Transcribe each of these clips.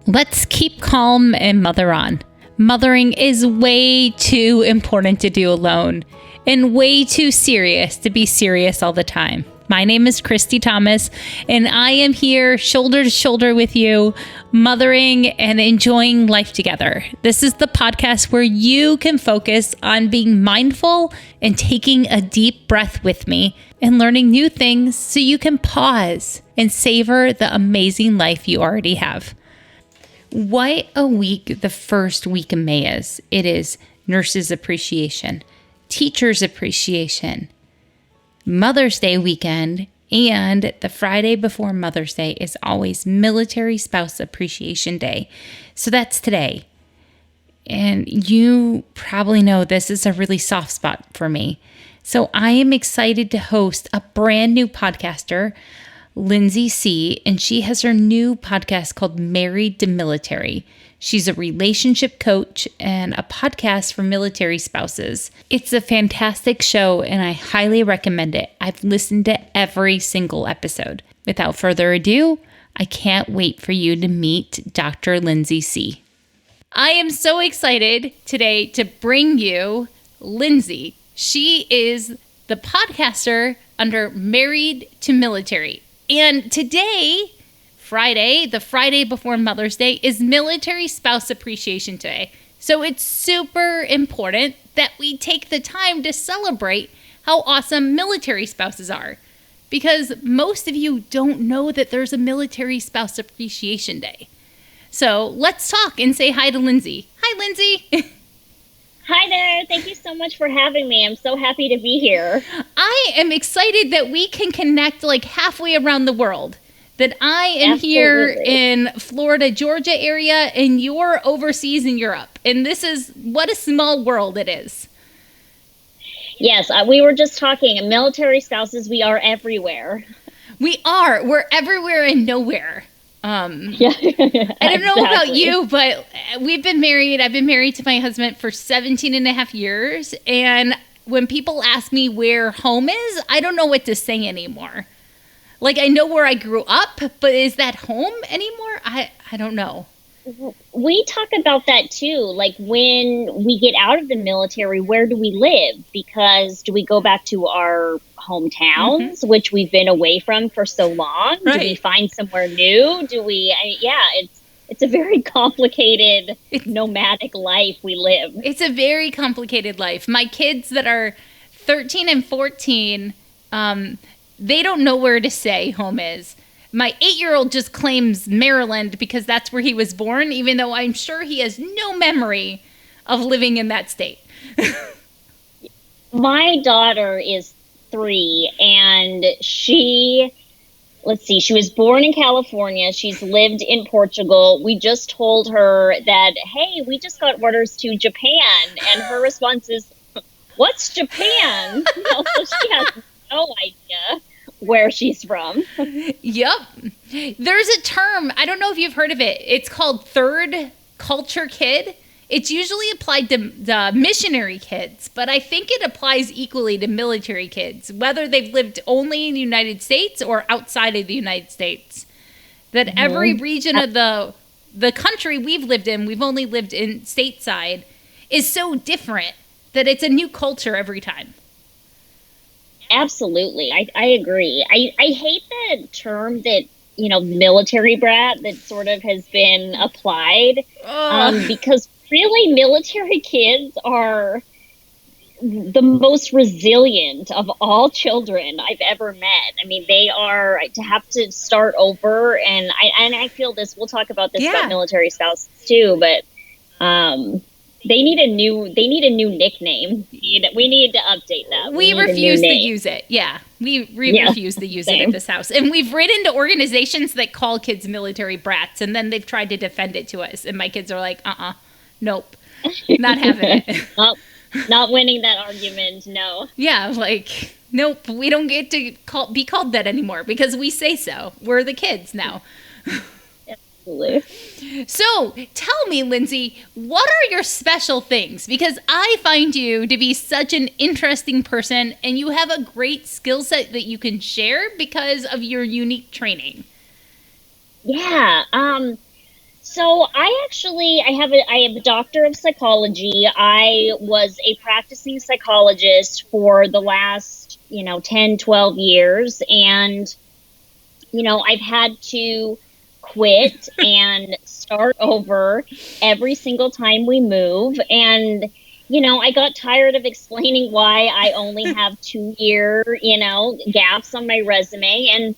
Let's keep calm and mother on. Mothering is way too important to do alone and way too serious to be serious all the time. My name is Christy Thomas, and I am here shoulder to shoulder with you, mothering and enjoying life together. This is the podcast where you can focus on being mindful and taking a deep breath with me and learning new things so you can pause and savor the amazing life you already have. What a week the first week of May is. It is Nurses Appreciation, Teachers Appreciation, Mother's Day weekend, and the Friday before Mother's Day is always Military Spouse Appreciation Day. So that's today. And you probably know this is a really soft spot for me. So I am excited to host a brand new podcaster, Lindsay C, and she has her new podcast called Married to Military. She's a relationship coach and a podcast for military spouses. It's a fantastic show and I highly recommend it. I've listened to every single episode. Without further ado, I can't wait for you to meet Dr. Lindsay C. I am so excited today to bring you Lindsay. She is the podcaster under Married to Military. And today, Friday, the Friday before Mother's Day, is Military Spouse Appreciation Day. So it's super important that we take the time to celebrate how awesome military spouses are. Because most of you don't know that there's a Military Spouse Appreciation Day. So let's talk and say hi to Lindsay. Hi, Lindsay. Hi there. Thank you so much for having me. I'm so happy to be here. I am excited that we can connect like halfway around the world. That I am here in Florida, Georgia area, and you're overseas in Europe. And this is, what a small world it is. Yes, we were just talking. Military spouses, we are everywhere. We are. We're everywhere and nowhere. Yeah, I don't know about you, but we've been married. I've been married to my husband for 17 and a half years. And when people ask me where home is, I don't know what to say anymore. Like, I know where I grew up, but is that home anymore? I don't know. We talk about that too. Like, when we get out of the military, where do we live? Because do we go back to our hometowns, which we've been away from for so long? Right. Do we find somewhere new? It's a very complicated nomadic life we live. It's a very complicated life. My kids that are 13 and 14, they don't know where to say home is. My 8-year-old just claims Maryland because that's where he was born, even though I'm sure he has no memory of living in that state. My daughter is 3, and she was born in California. She's lived in Portugal. We just told her that, hey, we just got orders to Japan. And her response is, what's Japan? So she has no idea where she's from. Yep. There's a term, I don't know if you've heard of it. It's called third culture kid. It's usually applied to the missionary kids, but I think it applies equally to military kids, whether they've lived only in the United States or outside of the United States. That every region of the country we've lived in, we've only lived in stateside, is so different that it's a new culture every time. Absolutely. I agree. I hate the term that, military brat that sort of has been applied because really military kids are the most resilient of all children I've ever met. I mean, they are to have to start over. And I feel this, we'll talk about this about military spouses too, but they need a new nickname. We need to update that. We refuse to use it. Yeah. We refuse to use it at this house. And we've written to organizations that call kids military brats, and then they've tried to defend it to us. And my kids are like, nope, not having it. Not winning that argument, no. Yeah, like, nope, we don't get to be called that anymore because we say so. We're the kids now. Absolutely. So tell me, Lindsay, what are your special things? Because I find you to be such an interesting person and you have a great skill set that you can share because of your unique training. Yeah. So I have a doctor of psychology. I was a practicing psychologist for the last, 10, 12 years. And, I've had to quit and start over every single time we move. And, I got tired of explaining why I only have 2 year, gaps on my resume.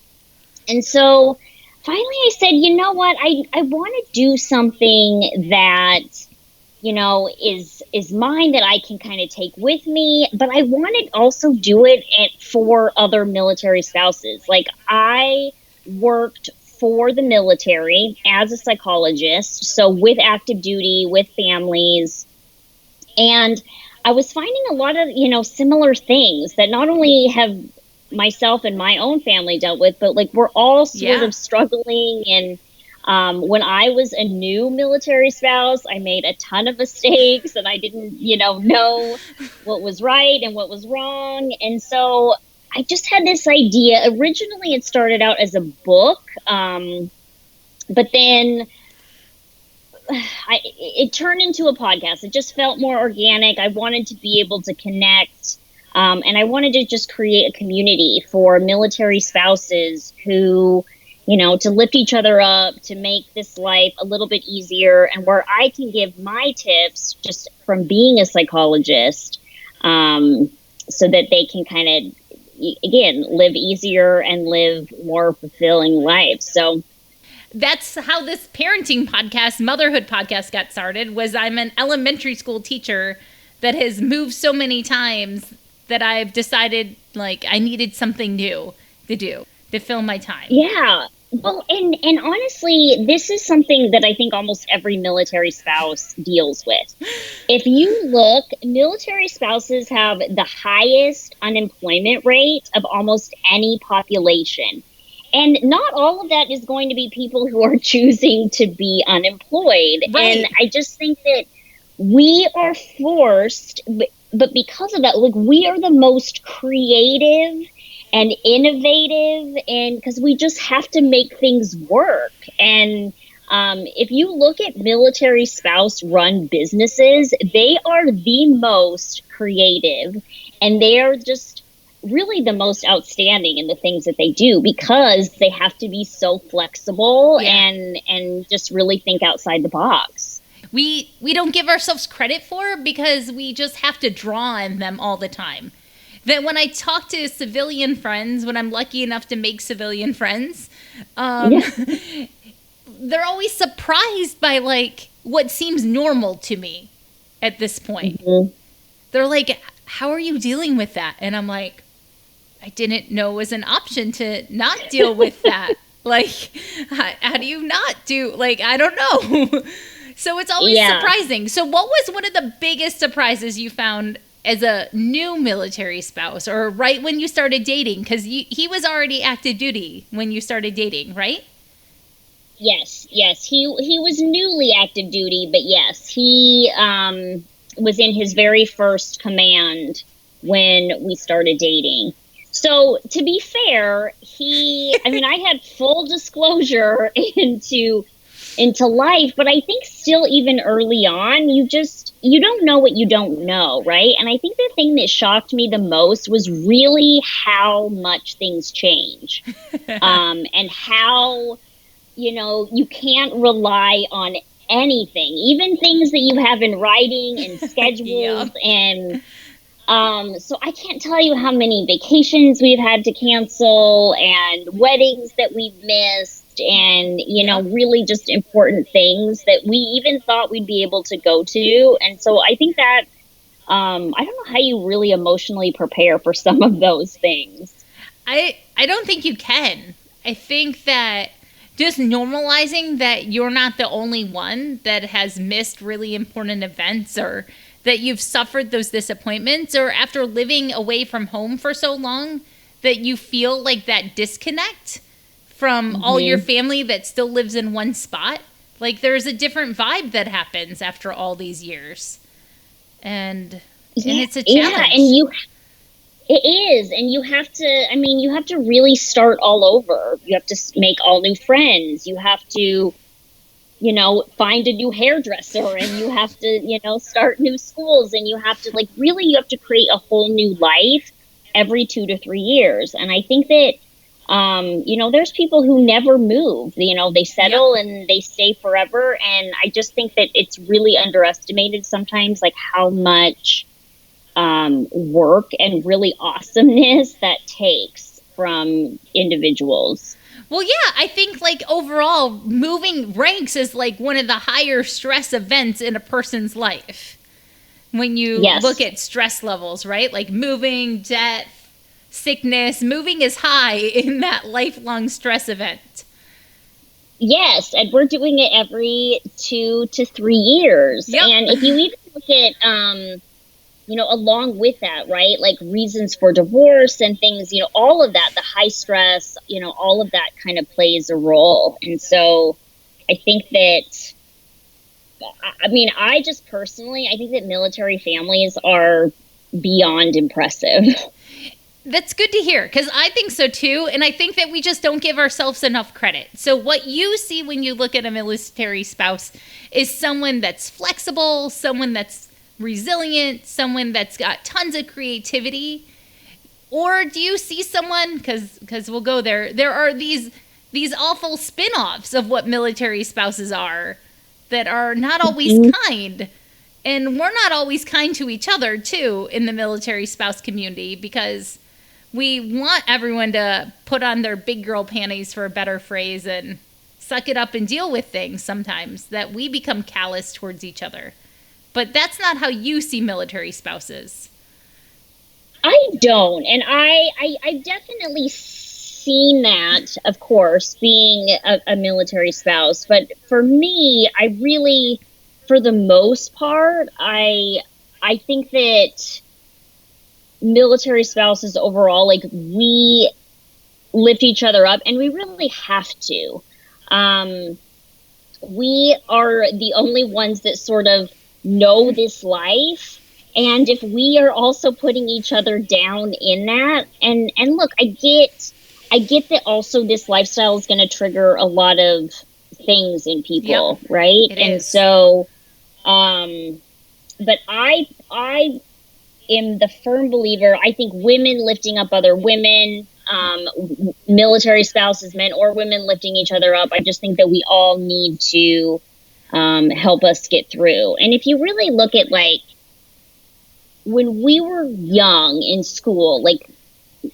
And so finally I said, you know what, I want to do something that, is mine, that I can kind of take with me, but I want to also do it for other military spouses. Like, I worked for the military as a psychologist, so with active duty, with families, and I was finding a lot of, similar things that not only have myself and my own family dealt with, but like we're all sort of struggling. And when I was a new military spouse, I made a ton of mistakes and I didn't, know what was right and what was wrong. And so I just had this idea. Originally, it started out as a book, but then it turned into a podcast. It just felt more organic. I wanted to be able to connect. And I wanted to just create a community for military spouses who, to lift each other up, to make this life a little bit easier, and where I can give my tips just from being a psychologist, so that they can kind of, again, live easier and live more fulfilling lives. So that's how this parenting podcast, motherhood podcast, got started. Was I'm an elementary school teacher that has moved so many times that I've decided, like, I needed something new to do to fill my time. Yeah. Well, and honestly, this is something that I think almost every military spouse deals with. If you look, military spouses have the highest unemployment rate of almost any population. And not all of that is going to be people who are choosing to be unemployed. Right. And I just think that we are forced, but because of that, like, we are the most creative and innovative, and because we just have to make things work. And if you look at military spouse run businesses, they are the most creative, and they are just really the most outstanding in the things that they do, because they have to be so flexible and just really think outside the box. We don't give ourselves credit for, because we just have to draw on them all the time. That when I talk to civilian friends, when I'm lucky enough to make civilian friends, they're always surprised by, like, what seems normal to me at this point. Mm-hmm. They're like, how are you dealing with that? And I'm like, I didn't know it was an option to not deal with that. Like, how do you not do, like, I don't know. So it's always surprising. So what was one of the biggest surprises you found as a new military spouse, or right when you started dating? Because he was already active duty when you started dating, right? Yes. He was newly active duty, but yes, he was in his very first command when we started dating. So to be fair, I had full disclosure into life, but I think still, even early on, you don't know what you don't know, right? And I think the thing that shocked me the most was really how much things change, and how, you can't rely on anything, even things that you have in writing and schedules. And so I can't tell you how many vacations we've had to cancel, and weddings that we've missed, and, really just important things that we even thought we'd be able to go to. And so I think that, I don't know how you really emotionally prepare for some of those things. I don't think you can. I think that just normalizing that you're not the only one that has missed really important events, or that you've suffered those disappointments, or after living away from home for so long that you feel like that disconnect from all your family that still lives in one spot. Like, there's a different vibe that happens after all these years. And it's a challenge. Yeah, and it is. And you have to really start all over. You have to make all new friends. You have to, find a new hairdresser, and you have to, start new schools, and you have to create a whole new life every 2 to 3 years. And I think that, there's people who never move, they settle and they stay forever. And I just think that it's really underestimated sometimes, like how much work and really awesomeness that takes from individuals. Well, yeah, I think like overall moving ranks is like one of the higher stress events in a person's life. When you look at stress levels, right? Like moving, death, sickness, moving is high in that lifelong stress event. Yes, and we're doing it every 2 to 3 years. Yep. And if you even look at, along with that, right, like reasons for divorce and things, all of that, the high stress, all of that kind of plays a role. And so I think that, I just personally, I think that military families are beyond impressive. That's good to hear, because I think so too. And I think that we just don't give ourselves enough credit. So what you see when you look at a military spouse is someone that's flexible, someone that's resilient, someone that's got tons of creativity. Or do you see someone, because we'll go there are these awful spin-offs of what military spouses are that are not always kind. And we're not always kind to each other too in the military spouse community, because we want everyone to put on their big girl panties, for a better phrase, and suck it up and deal with things sometimes, that we become callous towards each other. But that's not how you see military spouses. I don't. And I've definitely seen that, of course, being a military spouse. But for me, I really, for the most part, I think that military spouses overall, like, we lift each other up, and we really have to. We are the only ones that sort of know this life, and if we are also putting each other down in that, and look, I get that also this lifestyle is going to trigger a lot of things in people, right? And so but I am the firm believer, I think women lifting up other women, military spouses, men or women lifting each other up, I just think that we all need to help us get through. And if you really look at, like, when we were young in school, like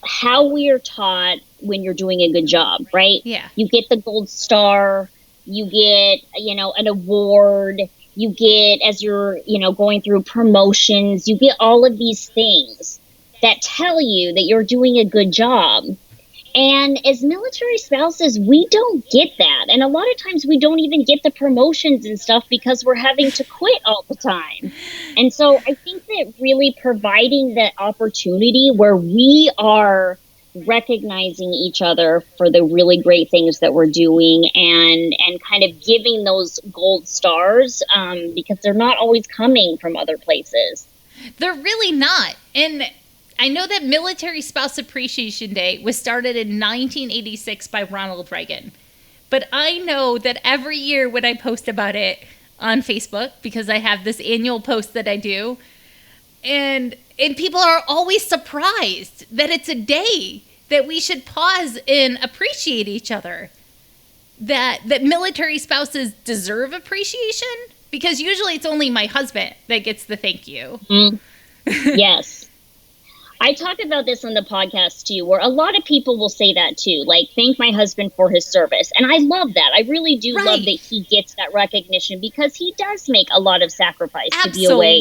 how we are taught when you're doing a good job, right? Yeah. You get the gold star, you get, an award, you get, as you're, going through promotions, you get all of these things that tell you that you're doing a good job. And as military spouses, we don't get that. And a lot of times we don't even get the promotions and stuff because we're having to quit all the time. And so I think that really providing that opportunity where we are recognizing each other for the really great things that we're doing, and kind of giving those gold stars, because they're not always coming from other places. They're really not. And I know that Military Spouse Appreciation Day was started in 1986 by Ronald Reagan. But I know that every year when I post about it on Facebook, because I have this annual post that I do, and people are always surprised that it's a day that we should pause and appreciate each other. That military spouses deserve appreciation, because usually it's only my husband that gets the thank you. Yes. I talk about this on the podcast too, where a lot of people will say that too, like, thank my husband for his service. And I love that. I really do love that he gets that recognition, because he does make a lot of sacrifice to be away.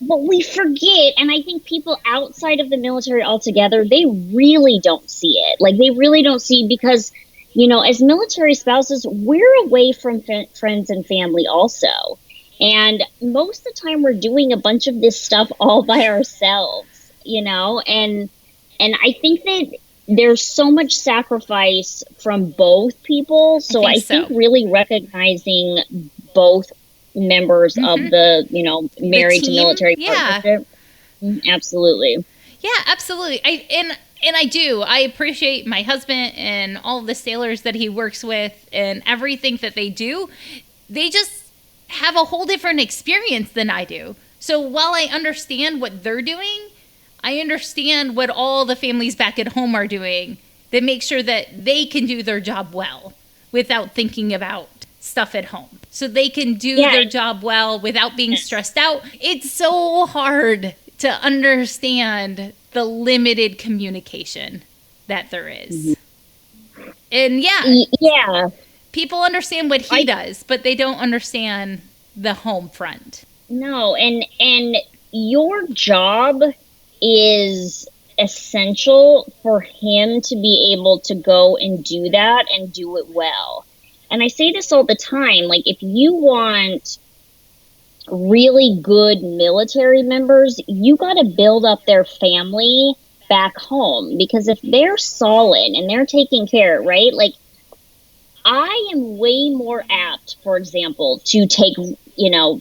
But we forget, and I think people outside of the military altogether, they really don't see it. Like, they really don't see, because, as military spouses, we're away from friends and family also. And most of the time we're doing a bunch of this stuff all by ourselves, and I think that there's so much sacrifice from both people. So I think really recognizing both members of the, married to military partnership. Absolutely. Yeah, absolutely. And I do. I appreciate my husband and all of the sailors that he works with and everything that they do. They just have a whole different experience than I do. So while I understand what they're doing, I understand what all the families back at home are doing that make sure that they can do their job well without thinking about stuff at home. So they can do their job well without being stressed out. It's so hard to understand the limited communication that there is. And people understand what he does, but they don't understand the home front. No, and your job is essential for him to be able to go and do that and do it well. And I say this all the time, like if you want really good military members, you got to build up their family back home, because if they're solid and they're taking care, right? Like I am way more apt, for example, to take,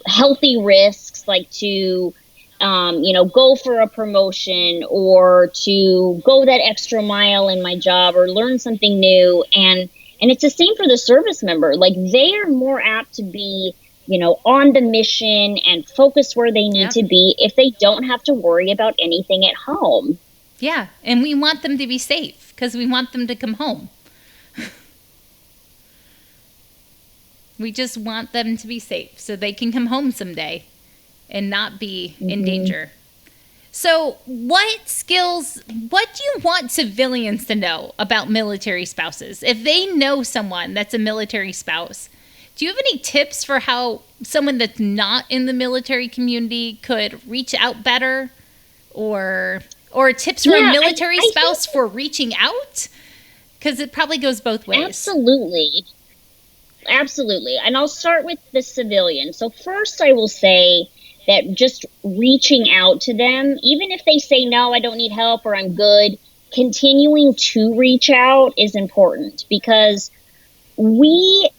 healthy risks, like to, go for a promotion or to go that extra mile in my job or learn something new. And it's the same for the service member. Like they are more apt to be, on the mission and focus where they need to be if they don't have to worry about anything at home. Yeah. And we want them to be safe because we want them to come home. We just want them to be safe so they can come home someday and not be in danger. So what do you want civilians to know about military spouses? If they know someone that's a military spouse, do you have any tips for how someone that's not in the military community could reach out better? Or tips for a military spouse for reaching out? Because it probably goes both ways. Absolutely. And I'll start with the civilian. So first I will say that just reaching out to them, even if they say, no, I don't need help or I'm good, continuing to reach out is important, because we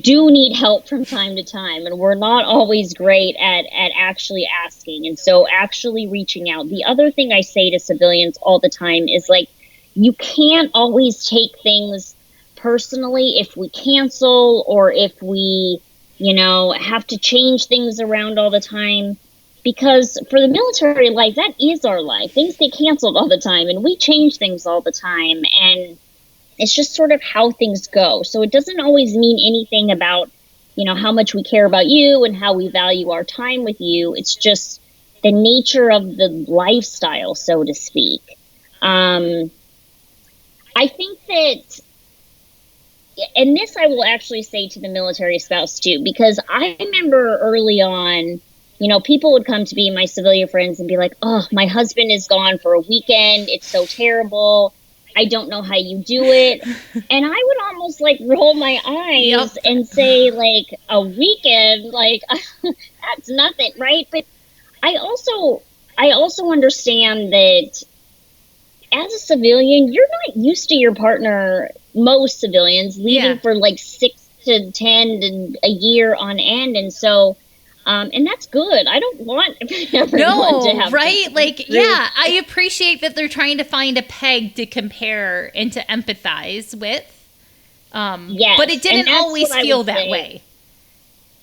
do need help from time to time, and we're not always great at actually asking. And so actually reaching out. The other thing I say to civilians all the time is, like, you can't always take things personally if we cancel or if we, have to change things around all the time, because for the military life, that is our life. Things get canceled all the time and we change things all the time. And it's just sort of how things go. So it doesn't always mean anything about, how much we care about you and how we value our time with you. It's just the nature of the lifestyle, so to speak. I think that, and this I will actually say to the military spouse too, because I remember early on, people would come to me, my civilian friends, and be like, oh, my husband is gone for a weekend. It's so terrible. I don't know how you do it. And I would almost like roll my eyes and say, like, a weekend, like, that's nothing, right? But I also understand that as a civilian, you're not used to your partner, most civilians, leaving for like 6 to 10 and a year on end. And so, and that's good. I don't want everyone to have right? I appreciate that they're trying to find a peg to compare and to empathize with. But it didn't always feel that way.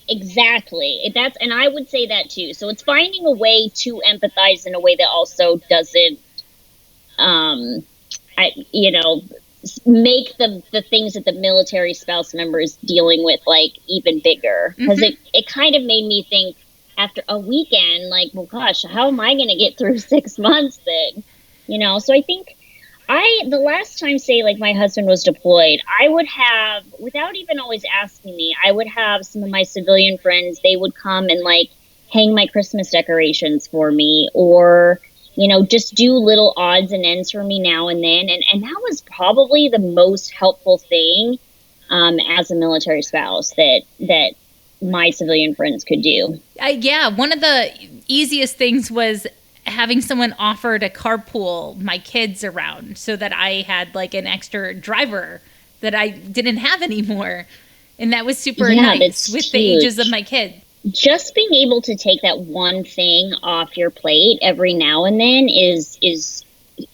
Exactly. And I would say that too. So it's finding a way to empathize in a way that also doesn't, make the things that the military spouse member is dealing with, like, even bigger. Because it kind of made me think after a weekend, like, well, gosh, how am I going to get through 6 months then? So I think the last time, say, like, my husband was deployed, I would have, without even always asking me, I would have some of my civilian friends, they would come and, like, hang my Christmas decorations for me, or just do little odds and ends for me now and then. And that was probably the most helpful thing as a military spouse that my civilian friends could do. One of the easiest things was having someone offer to carpool my kids around so that I had like an extra driver that I didn't have anymore. And that was super nice with huge. The ages of my kids. Just being able to take that one thing off your plate every now and then is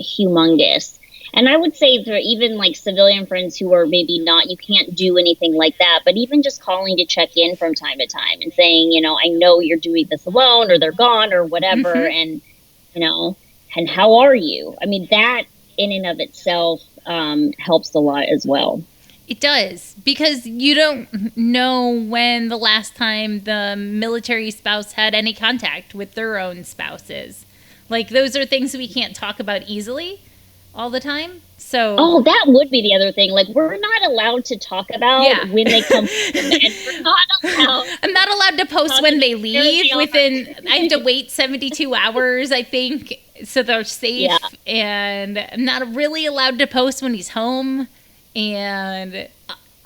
humongous. And I would say for even like civilian friends who are maybe not, you can't do anything like that, but even just calling to check in from time to time and saying, I know you're doing this alone or they're gone or whatever. And, and how are you? I mean, that in and of itself helps a lot as well. It does, because you don't know when the last time the military spouse had any contact with their own spouses. Like, those are things we can't talk about easily all the time. So that would be the other thing. Like, we're not allowed to talk about when they come. I'm not allowed to post when they leave. I have to wait 72 hours, I think, so they're safe. Yeah. And I'm not really allowed to post when he's home. And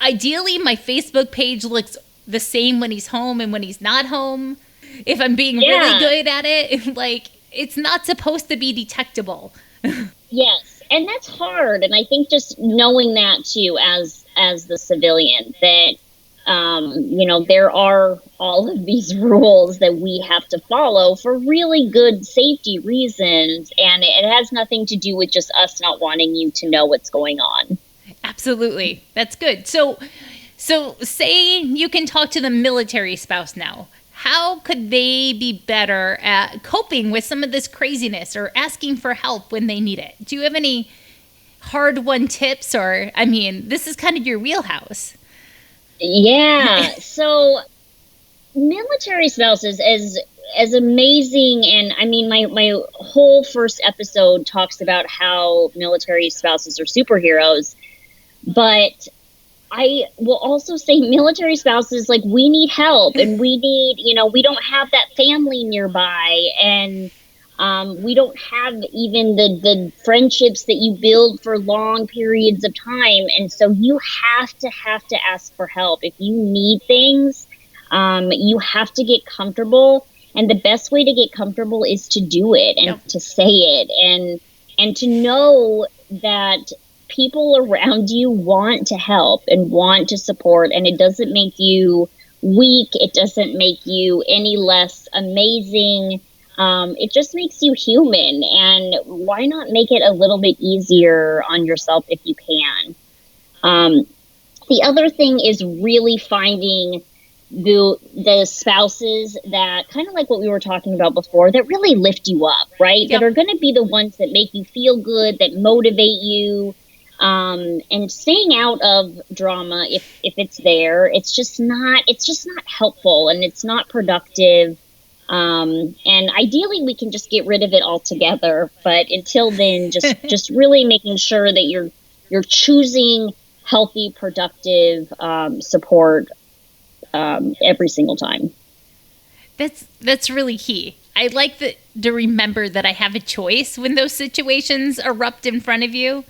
ideally, my Facebook page looks the same when he's home and when he's not home. If I'm being really good at it, like, it's not supposed to be detectable. Yes, and that's hard. And I think just knowing that too, as the civilian, that there are all of these rules that we have to follow for really good safety reasons, and it has nothing to do with just us not wanting you to know what's going on. Absolutely. That's good. So say you can talk to the military spouse now. How could they be better at coping with some of this craziness or asking for help when they need it? Do you have any hard-won tips? Or, I mean, this is kind of your wheelhouse. Yeah. So military spouses, as amazing, and I mean, my whole first episode talks about how military spouses are superheroes. But I will also say military spouses, like, we need help, and we need, we don't have that family nearby, and we don't have even the friendships that you build for long periods of time. And so you have to ask for help. If you need things, you have to get comfortable. And the best way to get comfortable is to do it and to say it and to know that people around you want to help and want to support, and it doesn't make you weak. It doesn't make you any less amazing. It just makes you human, and why not make it a little bit easier on yourself if you can? The other thing is really finding the spouses that, kind of like what we were talking about before, that really lift you up, right? That are going to be the ones that make you feel good, that motivate you. And staying out of drama, if it's there, it's just not helpful, and it's not productive. And ideally we can just get rid of it altogether. But until then, just really making sure that you're choosing healthy, productive, support, every single time. That's really key. I like to remember that I have a choice when those situations erupt in front of you.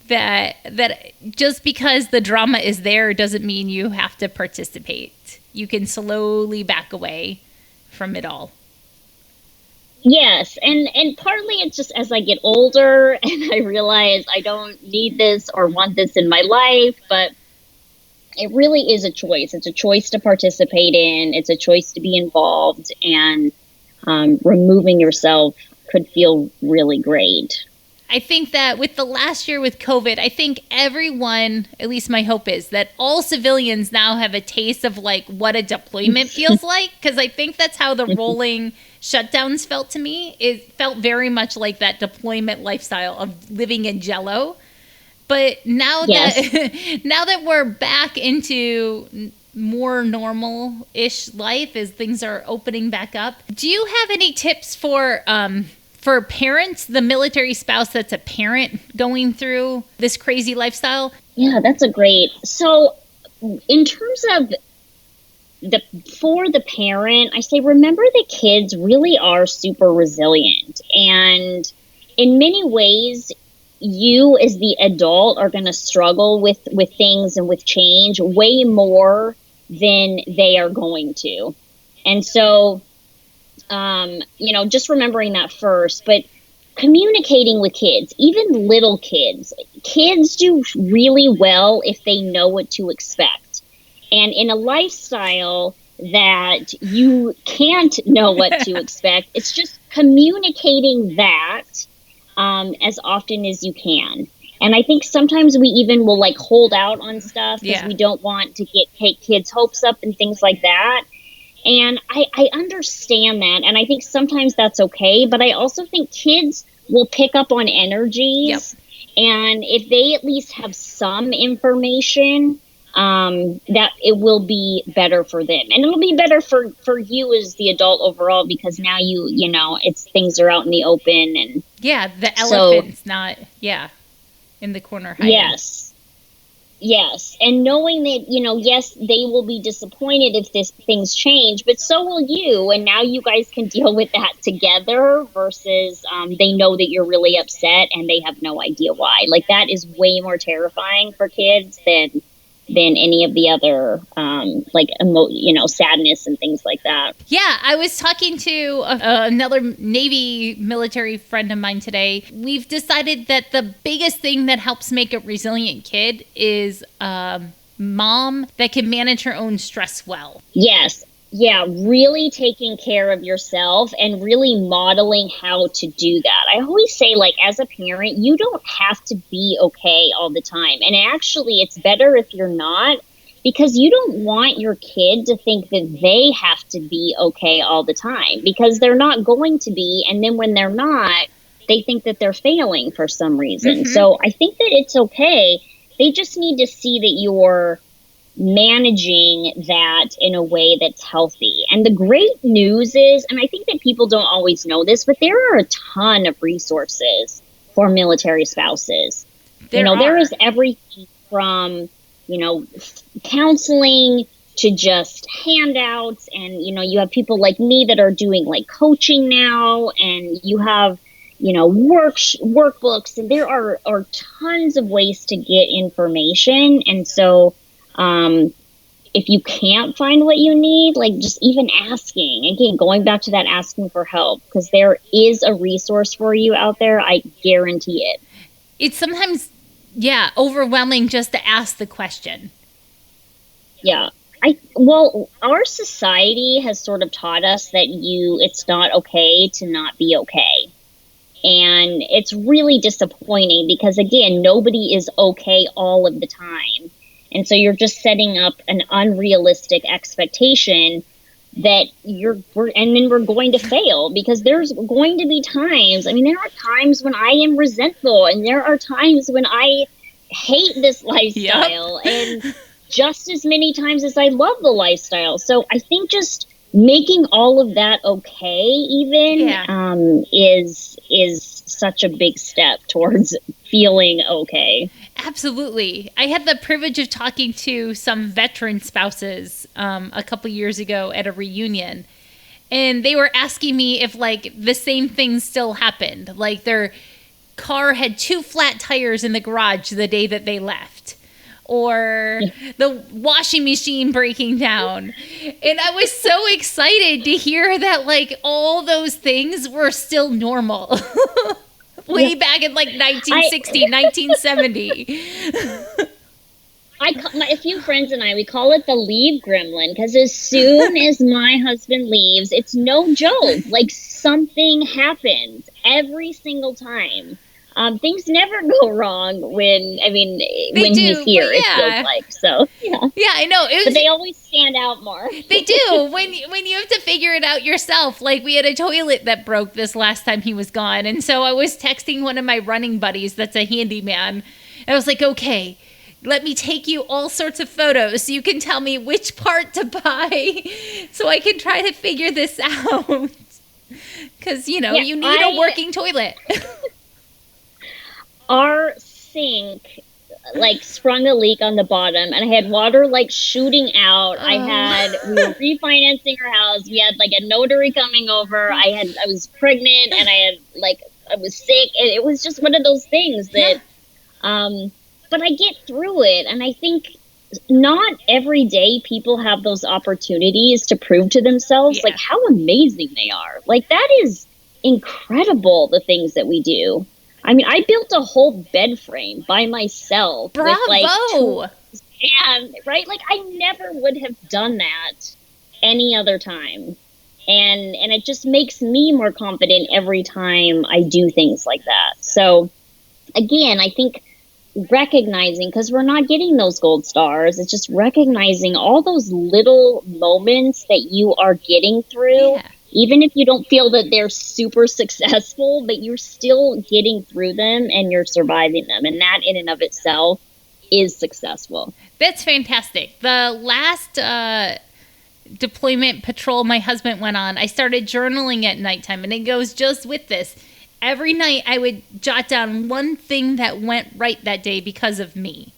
That just because the drama is there doesn't mean you have to participate. You can slowly back away from it all. Yes, and partly it's just as I get older and I realize I don't need this or want this in my life, but it really is a choice. It's a choice to participate in. It's a choice to be involved, and removing yourself could feel really great. I think that with the last year with COVID, I think everyone, at least my hope is, that all civilians now have a taste of like what a deployment feels like. Because I think that's how the rolling shutdowns felt to me. It felt very much like that deployment lifestyle of living in Jell-O. But now that we're back into more normal-ish life as things are opening back up, do you have any tips for parents, the military spouse that's a parent going through this crazy lifestyle? Yeah, that's a great. So in terms of for the parent, I say, remember the kids really are super resilient. And in many ways, you as the adult are going to struggle with things and with change way more than they are going to. And so, just remembering that first, but communicating with kids, even little kids do really well if they know what to expect. And in a lifestyle that you can't know what to expect, it's just communicating that as often as you can. And I think sometimes we even will like hold out on stuff because we don't want to take kids' hopes up and things like that. And I understand that. And I think sometimes that's okay. But I also think kids will pick up on energies. And if they at least have some information, that it will be better for them. And it'll be better for you as the adult overall, because now you know, things are out in the open. And the elephant's not, in the corner hiding. Yes. And knowing that, you know, yes, they will be disappointed if things change, but so will you. And now you guys can deal with that together versus they know that you're really upset and they have no idea why. Like, that is way more terrifying for kids than any of the other, sadness and things like that. Yeah, I was talking to another Navy military friend of mine today. We've decided that the biggest thing that helps make a resilient kid is mom that can manage her own stress well. Yes. Yeah, really taking care of yourself and really modeling how to do that. I always say, like, as a parent, you don't have to be okay all the time. And actually, it's better if you're not, because you don't want your kid to think that they have to be okay all the time, because they're not going to be. And then when they're not, they think that they're failing for some reason. Mm-hmm. So I think that it's okay. They just need to see that you're managing that in a way that's healthy. And the great news is, and I think that people don't always know this, but there are a ton of resources for military spouses. There is everything from, counseling to just handouts. And, you have people like me that are doing like coaching now, and you have, workbooks, and there are tons of ways to get information. And so, if you can't find what you need, like, just even asking, again, going back to that asking for help, because there is a resource for you out there. I guarantee it. It's sometimes, overwhelming just to ask the question. Yeah. Our society has sort of taught us that it's not okay to not be okay. And it's really disappointing because, again, nobody is okay all of the time. And so you're just setting up an unrealistic expectation that and then we're going to fail, because there's going to be times. I mean, there are times when I am resentful, and there are times when I hate this lifestyle, and just as many times as I love the lifestyle. So I think just making all of that okay, even is such a big step towards feeling okay. Absolutely. I had the privilege of talking to some veteran spouses a couple years ago at a reunion, and they were asking me if, like, the same thing still happened. Like, their car had 2 flat tires in the garage the day that they left, or the washing machine breaking down. And I was so excited to hear that, like, all those things were still normal. Way back in like 1960, 1970. A few friends and we call it the leave gremlin, because as soon as my husband leaves, it's no joke. Like, something happens every single time. Things never go wrong when he's here, it feels like. So, yeah. Yeah, I know. But they always stand out more. They do. When you have to figure it out yourself. Like, we had a toilet that broke this last time he was gone. And so I was texting one of my running buddies that's a handyman. And I was like, okay, let me take you all sorts of photos so you can tell me which part to buy so I can try to figure this out. Because, you need a working toilet. Our sink, like, sprung a leak on the bottom, and I had water, like, shooting out. We were refinancing our house. We had, like, a notary coming over. I was pregnant, and I was sick. And it was just one of those things that, but I get through it. And I think not every day people have those opportunities to prove to themselves, like, how amazing they are. Like, that is incredible, the things that we do. I mean, I built a whole bed frame by myself. Bravo! With, like, right? Like, I never would have done that any other time. And it just makes me more confident every time I do things like that. So, again, I think recognizing, because we're not getting those gold stars, it's just recognizing all those little moments that you are getting through. Yeah. Even if you don't feel that they're super successful, but you're still getting through them and you're surviving them. And that in and of itself is successful. That's fantastic. The last deployment patrol my husband went on, I started journaling at nighttime, and it goes just with this. Every night I would jot down one thing that went right that day because of me.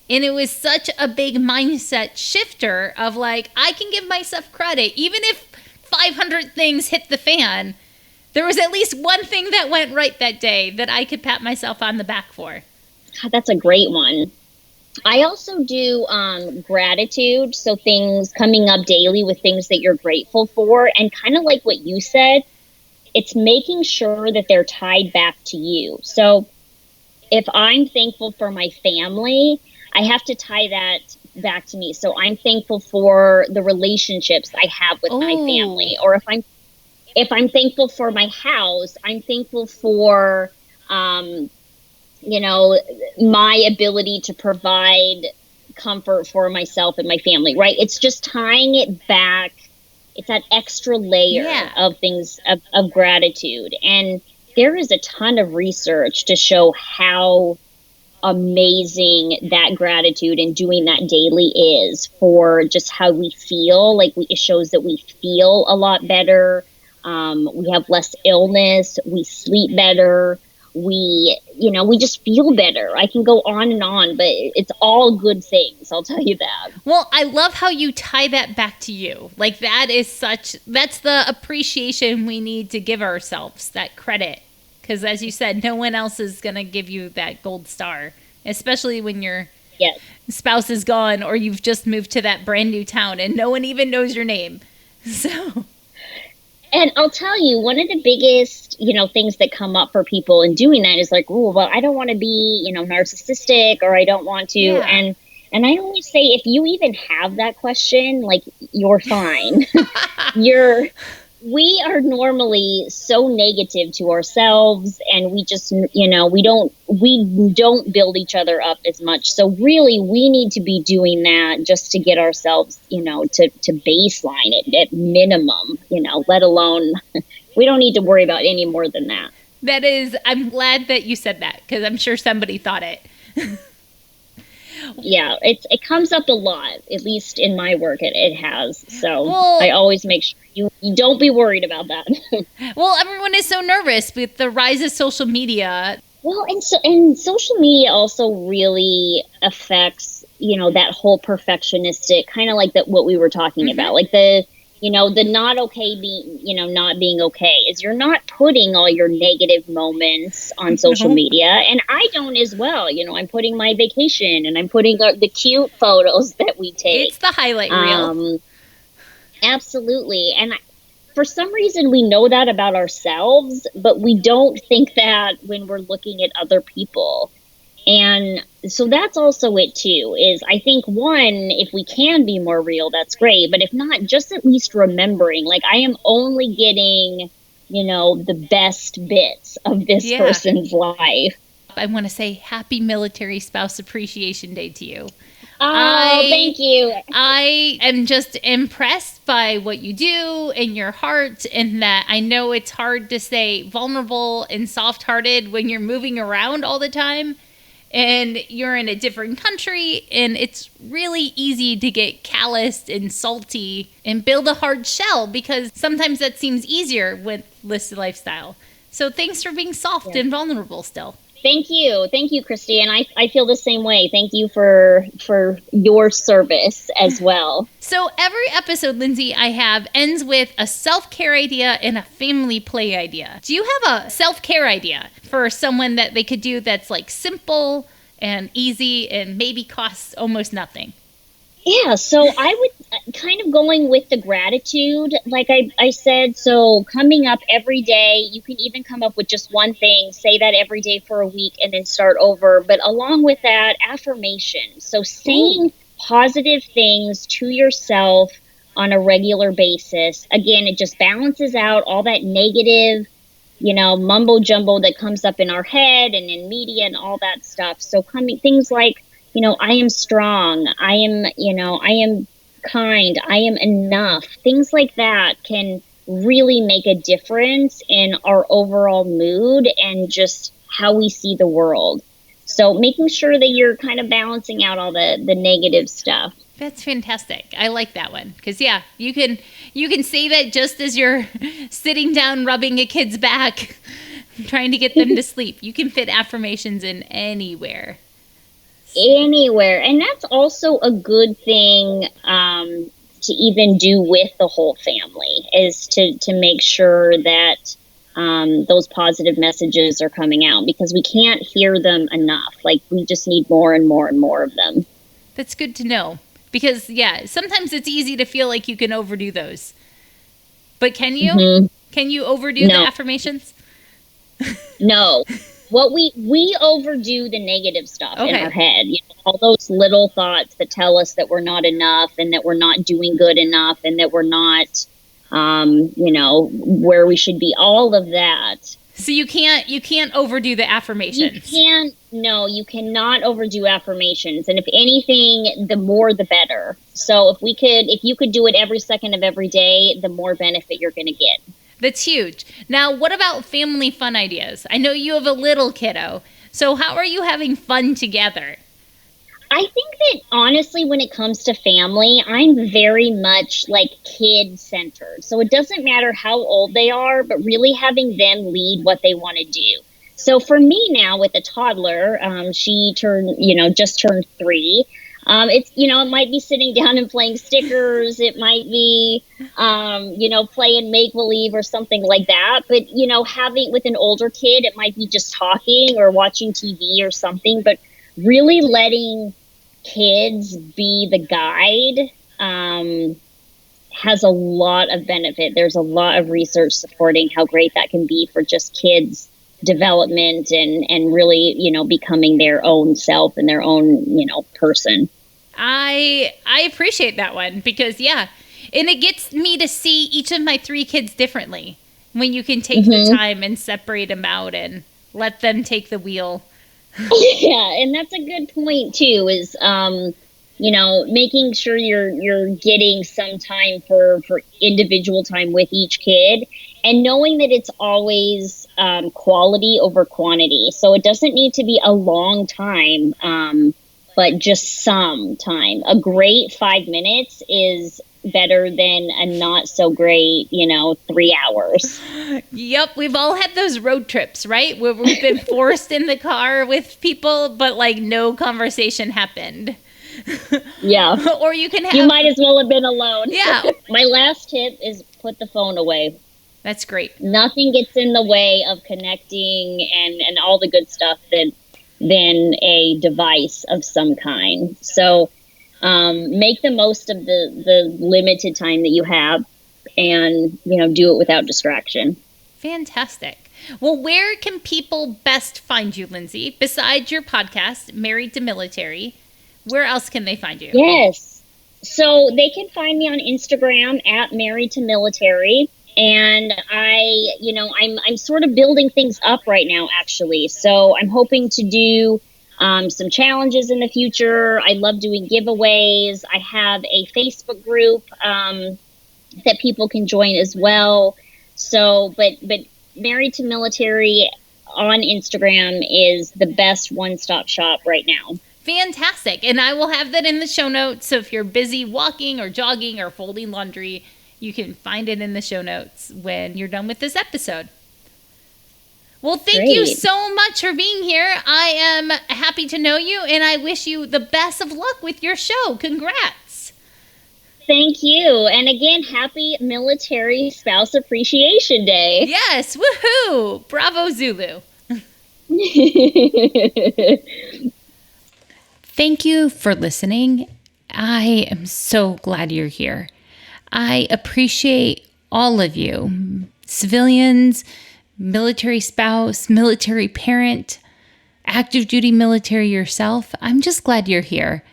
And it was such a big mindset shifter of like, I can give myself credit. Even if 500 things hit the fan, there was at least one thing that went right that day that I could pat myself on the back for. God, that's a great one. I also do gratitude. So things coming up daily with things that you're grateful for. And kind of like what you said, it's making sure that they're tied back to you. So if I'm thankful for my family, I have to tie that back to me. So I'm thankful for the relationships I have with my family. Or if I'm thankful for my house, I'm thankful for my ability to provide comfort for myself and my family, right? It's just tying it back. It's that extra layer of things, of gratitude. And there is a ton of research to show how amazing that gratitude and doing that daily is for just how we feel. Like it shows that we feel a lot better. We have less illness. We sleep better. We just feel better. I can go on and on, but it's all good things. I'll tell you that. Well, I love how you tie that back to you. Like that's the appreciation we need to give ourselves, that credit. Because as you said, no one else is going to give you that gold star, especially when your spouse is gone or you've just moved to that brand new town and no one even knows your name. So... And I'll tell you, one of the biggest, things that come up for people in doing that is like, oh, well, I don't want to be, narcissistic, or I don't want to. Yeah. And I always say, if you even have that question, like, you're fine. We are normally so negative to ourselves, and we just, we don't build each other up as much. So really, we need to be doing that just to get ourselves, to baseline it at minimum, let alone, we don't need to worry about any more than that. I'm glad that you said that, because I'm sure somebody thought it. Yeah, it comes up a lot, at least in my work it has. So I always make sure you don't be worried about that. Well, everyone is so nervous with the rise of social media. Well, and social media also really affects, that whole perfectionistic, kind of like what we were talking about, like the not okay being, not being okay is you're not putting all your negative moments on social media. And I don't as well. I'm putting my vacation and I'm putting the cute photos that we take. It's the highlight reel. Absolutely. And for some reason, we know that about ourselves, but we don't think that when we're looking at other people. And so that's also it too, is I think one, if we can be more real, that's great. But if not, just at least remembering, like, I am only getting, the best bits of this person's life. I want to say happy Military Spouse Appreciation Day to you. Thank you. I am just impressed by what you do and your heart, and that I know it's hard to stay vulnerable and soft-hearted when you're moving around all the time. And you're in a different country, and it's really easy to get calloused and salty and build a hard shell, because sometimes that seems easier with listed lifestyle. So thanks for being soft and vulnerable still. Thank you, Christy. And I feel the same way. Thank you for your service as well. So every episode, Lindsay, I have ends with a self-care idea and a family play idea. Do you have a self-care idea for someone that they could do that's like simple and easy and maybe costs almost nothing? Yeah, so I would kind of going with the gratitude, like I said, so coming up every day, you can even come up with just one thing, say that every day for a week and then start over. But along with that, affirmations. So saying positive things to yourself on a regular basis. Again, it just balances out all that negative mumbo jumbo that comes up in our head and in media and all that stuff. So things like, I am strong, I am kind, I am enough. Things like that can really make a difference in our overall mood and just how we see the world. So making sure that you're kind of balancing out all the negative stuff. That's fantastic. I like that one. Because, yeah, you can say that just as you're sitting down rubbing a kid's back, trying to get them to sleep. You can fit affirmations in anywhere. Anywhere. And that's also a good thing to even do with the whole family, is to make sure that those positive messages are coming out, because we can't hear them enough. Like, we just need more and more and more of them. That's good to know. Because, yeah, sometimes it's easy to feel like you can overdo those. But can you? Mm-hmm. Can you overdo the affirmations? No. What we overdo the negative stuff in our head. All those little thoughts that tell us that we're not enough and that we're not doing good enough and that we're not, where we should be. All of that. So you can't overdo the affirmations. You cannot overdo affirmations. And if anything, the more the better. So if you could do it every second of every day, the more benefit you're going to get. That's huge. Now, what about family fun ideas? I know you have a little kiddo. So how are you having fun together? I think that, honestly, when it comes to family, I'm very much like kid-centered. So it doesn't matter how old they are, but really having them lead what they want to do. So for me now with a toddler, she just turned 3. It might be sitting down and playing stickers. It might be, playing make-believe or something like that. But, having with an older kid, it might be just talking or watching TV or something. But really letting kids be the guide has a lot of benefit. There's a lot of research supporting how great that can be for just kids' development and really, becoming their own self and their own, person. I appreciate that one because, yeah, and it gets me to see each of my 3 kids differently when you can take the time and separate them out and let them take the wheel. Yeah, and that's a good point too, is making sure you're getting some time for individual time with each kid, and knowing that it's always quality over quantity. So it doesn't need to be a long time, but just some time. A great 5 minutes is better than a not so great, 3 hours. Yep. We've all had those road trips, right? Where we've been forced in the car with people, but no conversation happened. Yeah. Or you might as well have been alone. Yeah. My last tip is put the phone away. That's great. Nothing gets in the way of connecting and all the good stuff than a device of some kind. So make the most of the limited time that you have, and do it without distraction. Fantastic. Well, where can people best find you, Lindsay? Besides your podcast, Married to Military, where else can they find you? Yes. So they can find me on Instagram at Married to Military. And I'm sort of building things up right now, actually. So I'm hoping to do some challenges in the future. I love doing giveaways. I have a Facebook group that people can join as well. So, but Married to Military on Instagram is the best one-stop shop right now. Fantastic. And I will have that in the show notes. So if you're busy walking or jogging or folding laundry, you can find it in the show notes when you're done with this episode. Well, thank you so much for being here. I am happy to know you, and I wish you the best of luck with your show. Congrats. Thank you. And again, happy Military Spouse Appreciation Day. Yes. Woohoo. Bravo, Zulu. Thank you for listening. I am so glad you're here. I appreciate all of you, civilians, military spouse, military parent, active duty military yourself. I'm just glad you're here.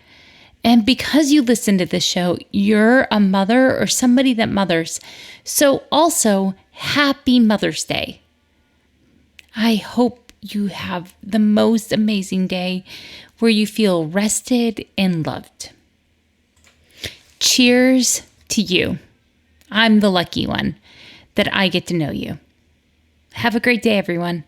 And because you listen to this show, you're a mother or somebody that mothers. So also, happy Mother's Day. I hope you have the most amazing day where you feel rested and loved. Cheers to you. I'm the lucky one that I get to know you. Have a great day, everyone.